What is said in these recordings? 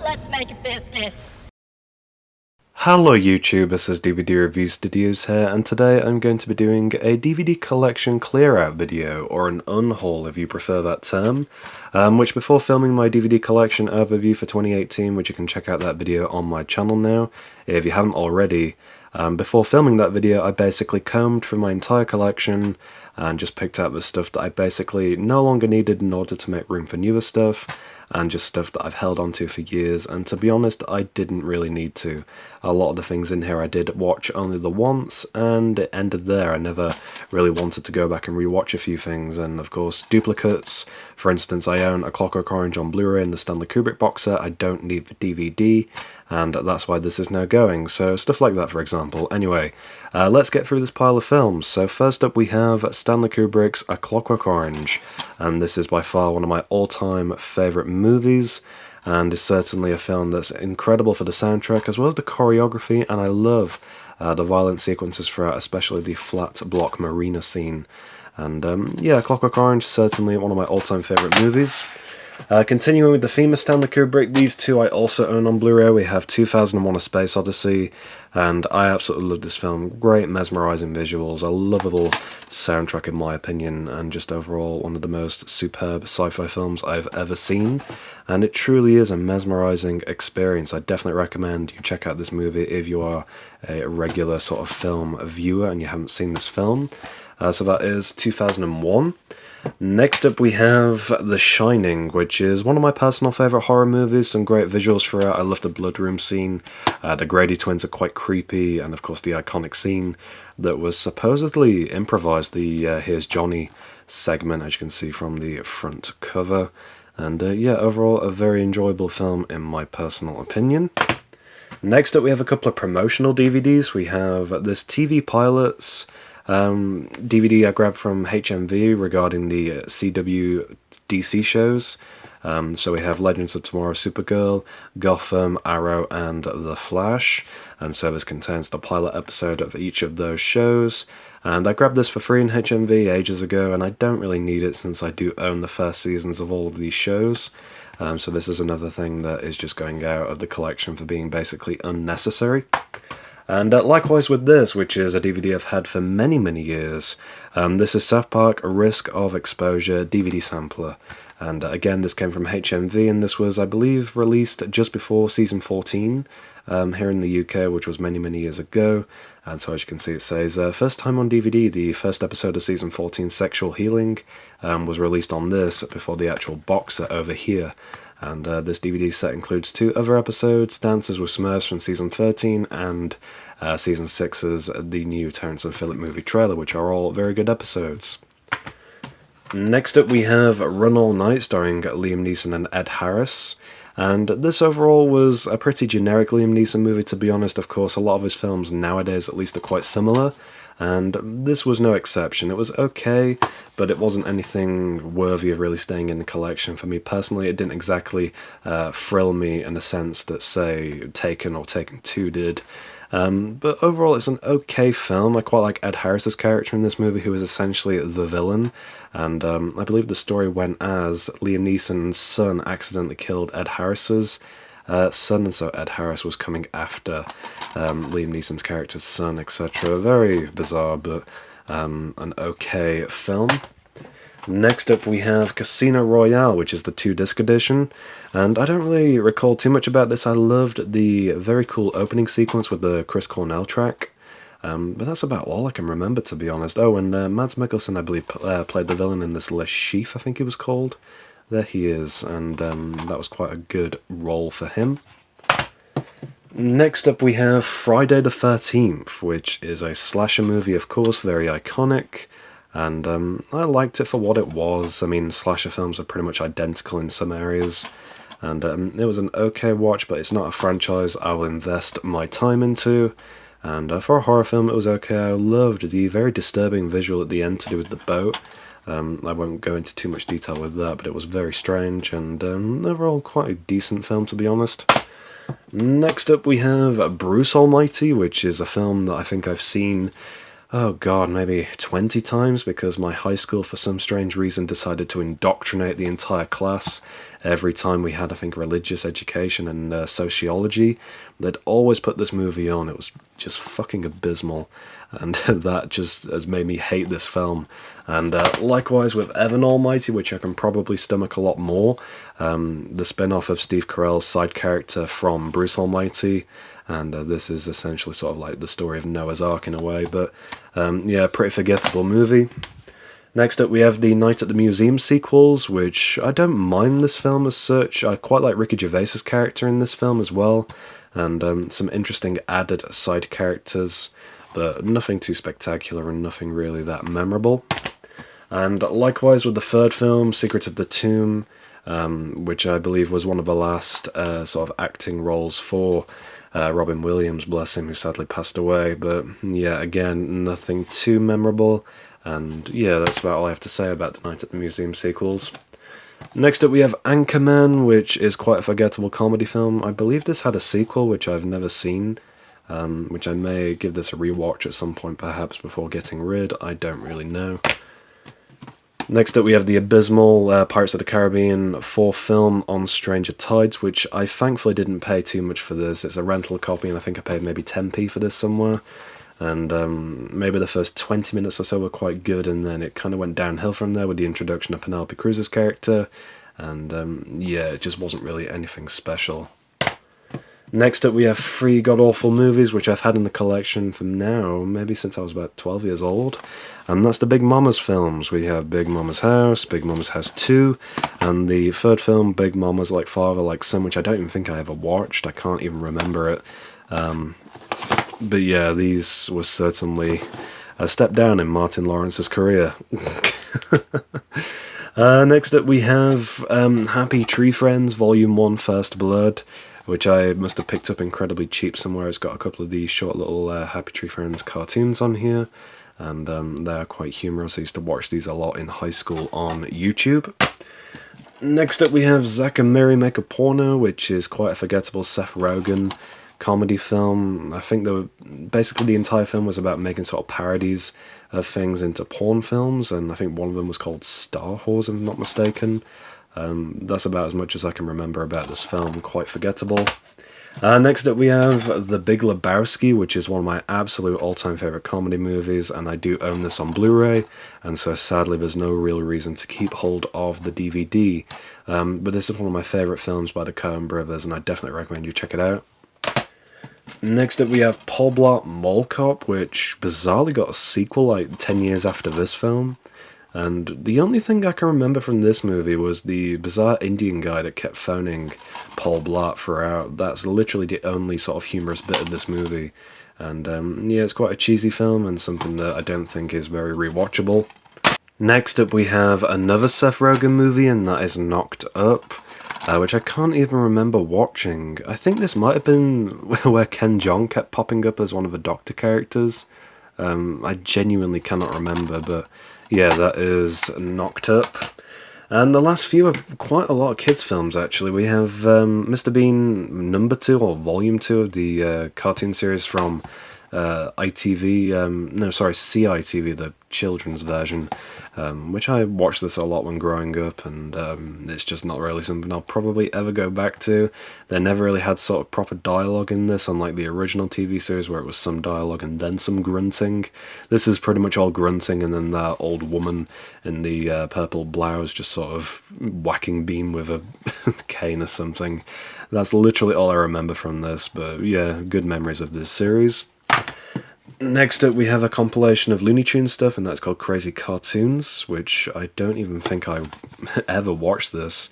Let's make biscuits. Hello YouTube, this is DVD Review Studios here, and today I'm going to be doing a DVD collection clear-out video, or an unhaul if you prefer that term, which before filming my DVD collection overview for 2018, which you can check out that video on my channel now, if you haven't already, before filming that video I basically combed through my entire collection and just picked out the stuff that I basically no longer needed in order to make room for newer stuff, and just stuff that I've held onto for years, and to be honest, I didn't really need to. A lot of the things in here I did watch only the once, and it ended there. I never really wanted to go back and rewatch a few things, and of course, duplicates. For instance, I own A Clockwork Orange on Blu-ray and the Stanley Kubrick box set. I don't need the DVD, and that's why this is now going, so stuff like that for example. Anyway, let's get through this pile of films. So first up we have Stanley Kubrick's A Clockwork Orange, and this is by far one of my all-time favourite movies, and is certainly a film that's incredible for the soundtrack as well as the choreography, and I love the violent sequences throughout, especially the flat block marina scene. And yeah, Clockwork Orange, certainly one of my all-time favourite movies. Continuing with the theme of Stanley Kubrick, these two I also own on Blu-ray. We have 2001: A Space Odyssey, and I absolutely love this film. Great mesmerising visuals, a lovable soundtrack in my opinion, and just overall one of the most superb sci-fi films I've ever seen. And it truly is a mesmerising experience. I definitely recommend you check out this movie if you are a regular sort of film viewer and you haven't seen this film. So that is 2001. Next up we have The Shining, which is one of my personal favourite horror movies. Some great visuals throughout. I love the blood room scene. The Grady twins are quite creepy, and of course the iconic scene that was supposedly improvised, the Here's Johnny segment, as you can see from the front cover. And yeah, overall a very enjoyable film in my personal opinion. Next up we have a couple of promotional DVDs. We have this TV Pilots DVD I grabbed from HMV regarding the CW DC shows. So we have Legends of Tomorrow, Supergirl, Gotham, Arrow, and The Flash. And so this contains the pilot episode of each of those shows. And I grabbed this for free in HMV ages ago, and I don't really need it since I do own the first seasons of all of these shows. So this is another thing that is just going out of the collection for being basically unnecessary. And likewise with this, which is a DVD I've had for many, many years. This is South Park Risk of Exposure DVD sampler. And again, this came from HMV, and this was, I believe, released just before Season 14 here in the UK, which was many, many years ago. And so as you can see, it says, first time on DVD, the first episode of Season 14, Sexual Healing, was released on this before the actual box set over here. And this DVD set includes 2 other episodes, Dances with Smurfs from Season 13, and Season 6's the new Terrence and Phillip movie trailer, which are all very good episodes. Next up we have Run All Night, starring Liam Neeson and Ed Harris. And this overall was a pretty generic Liam Neeson movie, to be honest. Of course, a lot of his films nowadays at least are quite similar, and this was no exception. It was okay, but it wasn't anything worthy of really staying in the collection. For me personally, it didn't exactly thrill me in the sense that, say, Taken or Taken 2 did. But overall it's an okay film. I quite like Ed Harris's character in this movie, who is essentially the villain, and I believe the story went as Liam Neeson's son accidentally killed Ed Harris's son, and so Ed Harris was coming after Liam Neeson's character's son, etc. Very bizarre, but an okay film. Next up we have Casino Royale, which is the 2-disc edition, and I don't really recall too much about this. I loved the very cool opening sequence with the Chris Cornell track, but that's about all I can remember, to be honest. Oh, and Mads Mikkelsen, I believe, played the villain in this Le Chiffre, I think he was called. There he is, and that was quite a good role for him. Next up we have Friday the 13th, which is a slasher movie, of course, very iconic. And I liked it for what it was. I mean, slasher films are pretty much identical in some areas. And it was an okay watch, but it's not a franchise I will invest my time into. And for a horror film, it was okay. I loved the very disturbing visual at the end to do with the boat. I won't go into too much detail with that, but it was very strange. And overall, quite a decent film, to be honest. Next up, we have Bruce Almighty, which is a film that I think I've seen oh god, maybe 20 times, because my high school, for some strange reason, decided to indoctrinate the entire class. Every time we had, I think, religious education and sociology, they'd always put this movie on. It was just fucking abysmal, and that just has made me hate this film. And likewise with Evan Almighty, which I can probably stomach a lot more, the spin-off of Steve Carell's side character from Bruce Almighty. And this is essentially sort of like the story of Noah's Ark in a way, but yeah, pretty forgettable movie. Next up we have the Night at the Museum sequels, which I don't mind this film as such. I quite like Ricky Gervais's character in this film as well, and some interesting added side characters, but nothing too spectacular and nothing really that memorable. And likewise with the third film, Secret of the Tomb, which I believe was one of the last sort of acting roles for Robin Williams, bless him, who sadly passed away. But yeah, again, nothing too memorable. And yeah, that's about all I have to say about the Night at the Museum sequels. Next up we have Anchorman, which is quite a forgettable comedy film. I believe this had a sequel, which I've never seen, which I may give this a rewatch at some point perhaps before getting rid. I don't really know. Next up we have the Abysmal Pirates of the Caribbean 4 film on Stranger Tides, which I thankfully didn't pay too much for this. It's a rental copy and I think I paid maybe 10p for this somewhere. And maybe the first 20 minutes or so were quite good, and then it kind of went downhill from there with the introduction of Penelope Cruz's character, and yeah, it just wasn't really anything special. Next up we have 3 god-awful movies, which I've had in the collection from now, maybe since I was about 12 years old, and that's the Big Mama's films. We have Big Mama's House, Big Mama's House 2, and the third film, Big Mama's Like Father, Like Son, which I don't even think I ever watched. I can't even remember it. But yeah, these were certainly a step down in Martin Lawrence's career. Next up we have Happy Tree Friends Volume 1 First Blood, which I must have picked up incredibly cheap somewhere. It's got a couple of these short little Happy Tree Friends cartoons on here, and they're quite humorous. I used to watch these a lot in high school on YouTube. Next up we have Zack and Miri Make a Porno, which is quite a forgettable Seth Rogen comedy film. I think basically the entire film was about making sort of parodies of things into porn films, and I think one of them was called Star Whores, if I'm not mistaken. That's about as much as I can remember about this film, quite forgettable. Next up we have The Big Lebowski, which is one of my absolute all-time favourite comedy movies, and I do own this on Blu-ray, and so sadly there's no real reason to keep hold of the DVD. But this is one of my favourite films by the Coen brothers, and I definitely recommend you check it out. Next up we have Paul Blart Mall Cop, which bizarrely got a sequel like 10 years after this film. And the only thing I can remember from this movie was the bizarre Indian guy that kept phoning Paul Blart throughout. That's literally the only sort of humorous bit of this movie. And yeah, it's quite a cheesy film and something that I don't think is very rewatchable. Next up we have another Seth Rogen movie, and that is Knocked Up, which I can't even remember watching. I think this might have been where Ken Jeong kept popping up as one of the Doctor characters. I genuinely cannot remember, but yeah, that is Knocked Up. And the last few are quite a lot of kids' films, actually. We have Mr. Bean number 2, or volume 2 of the cartoon series from ITV, CITV, the children's version, which I watched this a lot when growing up, and it's just not really something I'll probably ever go back to. They never really had sort of proper dialogue in this, unlike the original TV series where it was some dialogue and then some grunting. This is pretty much all grunting, and then that old woman in the purple blouse just sort of whacking Bean with a cane or something. That's literally all I remember from this, but yeah, good memories of this series. Next up we have a compilation of Looney Tunes stuff, and that's called Crazy Cartoons, which I don't even think I ever watched this.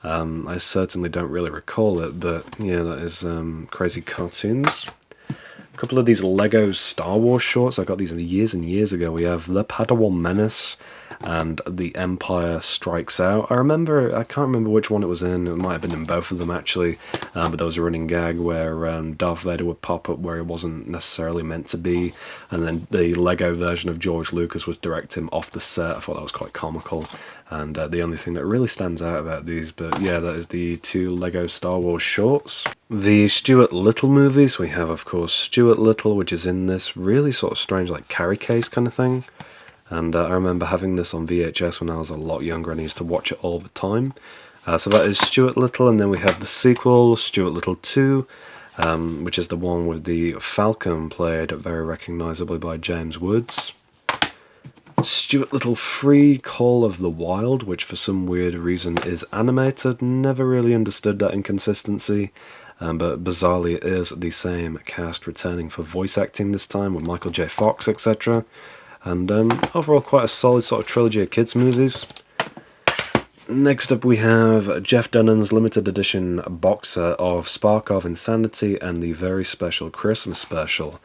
I certainly don't really recall it, but yeah, that is Crazy Cartoons. A couple of these Lego Star Wars shorts, I got these years and years ago. We have The Padawan Menace, and the Empire Strikes Out. I can't remember which one it was in. It might have been in both of them actually, but there was a running gag where Darth Vader would pop up where he wasn't necessarily meant to be, and then the Lego version of George Lucas would direct him off the set. I thought that was quite comical, and the only thing that really stands out about these. But yeah, that is the 2 Lego Star Wars shorts. The Stuart Little movies, we have of course Stuart Little, which is in this really sort of strange like carry case kind of thing. And I remember having this on VHS when I was a lot younger and I used to watch it all the time. So that is Stuart Little, and then we have the sequel, Stuart Little 2, which is the one with the Falcon, played very recognisably by James Woods. Stuart Little 3, Call of the Wild, which for some weird reason is animated. Never really understood that inconsistency, but bizarrely it is the same cast returning for voice acting this time, with Michael J. Fox, etc. And overall quite a solid sort of trilogy of kids movies. Next up we have Jeff Dunham's limited edition box set of Spark of Insanity and the very special Christmas special.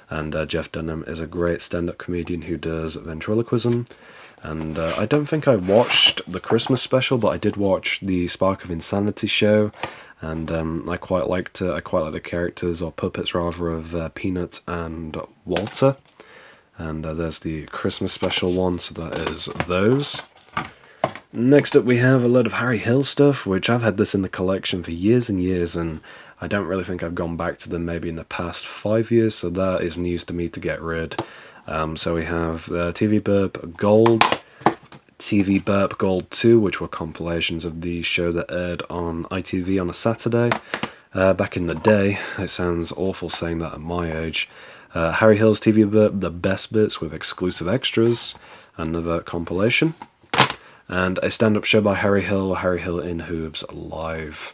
And Jeff Dunham is a great stand-up comedian who does ventriloquism. And I don't think I watched the Christmas special, but I did watch the Spark of Insanity show. And I quite like the characters, or puppets rather, of Peanut and Walter. And there's the Christmas special one, so that is those. Next up we have a load of Harry Hill stuff, which I've had this in the collection for years and years, and I don't really think I've gone back to them maybe in the past 5 years, so that is news to me to get rid. So we have TV Burp Gold, TV Burp Gold 2, which were compilations of the show that aired on ITV on a Saturday. Back in the day, it sounds awful saying that at my age. Harry Hill's TV Burp, The Best Bits with exclusive extras, another compilation. And a stand-up show by Harry Hill in Hooves Live.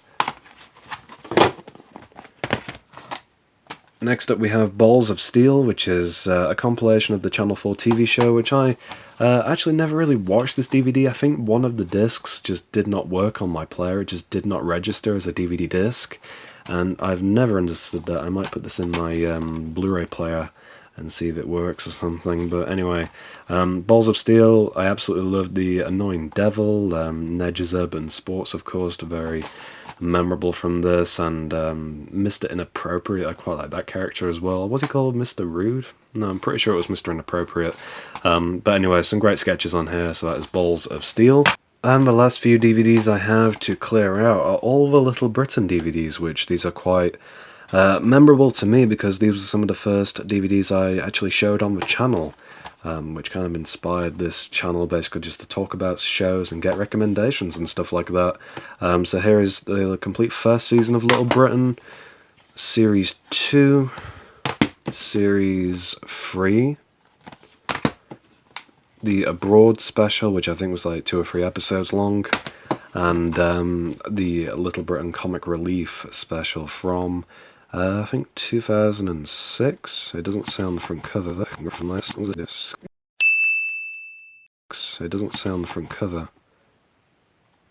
Next up we have Balls of Steel, which is a compilation of the Channel 4 TV show, which I actually never really watched this DVD. I think one of the discs just did not work on my player. It just did not register as a DVD disc. And I've never understood that. I might put this in my Blu-ray player and see if it works or something. But anyway, Balls of Steel, I absolutely loved the Annoying Devil, Nedge's Urban Sports, of course, very memorable from this, and Mr. Inappropriate, I quite like that character as well. What's he called, Mr. Rude? No, I'm pretty sure it was Mr. Inappropriate. But anyway, some great sketches on here, so that is Balls of Steel. And the last few DVDs I have to clear out are all the Little Britain DVDs, which these are quite memorable to me because these were some of the first DVDs I actually showed on the channel, which kind of inspired this channel basically just to talk about shows and get recommendations and stuff like that. So here is the complete first season of Little Britain, Series 2, Series 3, the Abroad special, which I think was like 2 or 3 episodes long, and the Little Britain Comic Relief special from I think 2006. It doesn't say on the front cover. It doesn't say on the front cover.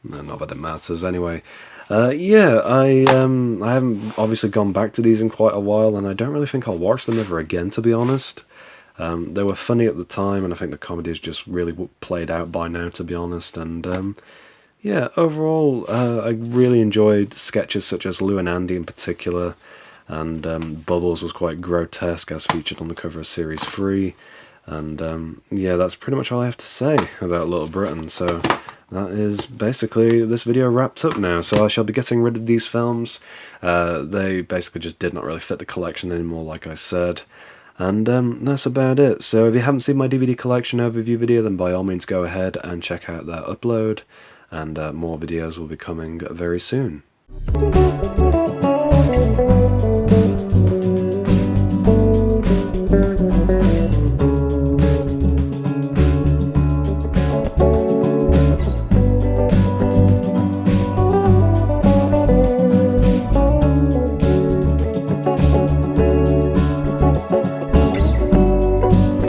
No, not that it matters. Anyway, yeah, I haven't obviously gone back to these in quite a while, and I don't really think I'll watch them ever again, to be honest. They were funny at the time, and I think the comedy is just really played out by now, to be honest. And yeah, overall, I really enjoyed sketches such as Lou and Andy in particular, and Bubbles was quite grotesque as featured on the cover of Series 3. And yeah, that's pretty much all I have to say about Little Britain. So that is basically this video wrapped up now. So I shall be getting rid of these films. They basically just did not really fit the collection anymore, like I said. And that's about it. So if you haven't seen my DVD collection overview video, then by all means go ahead and check out that upload. And more videos will be coming very soon.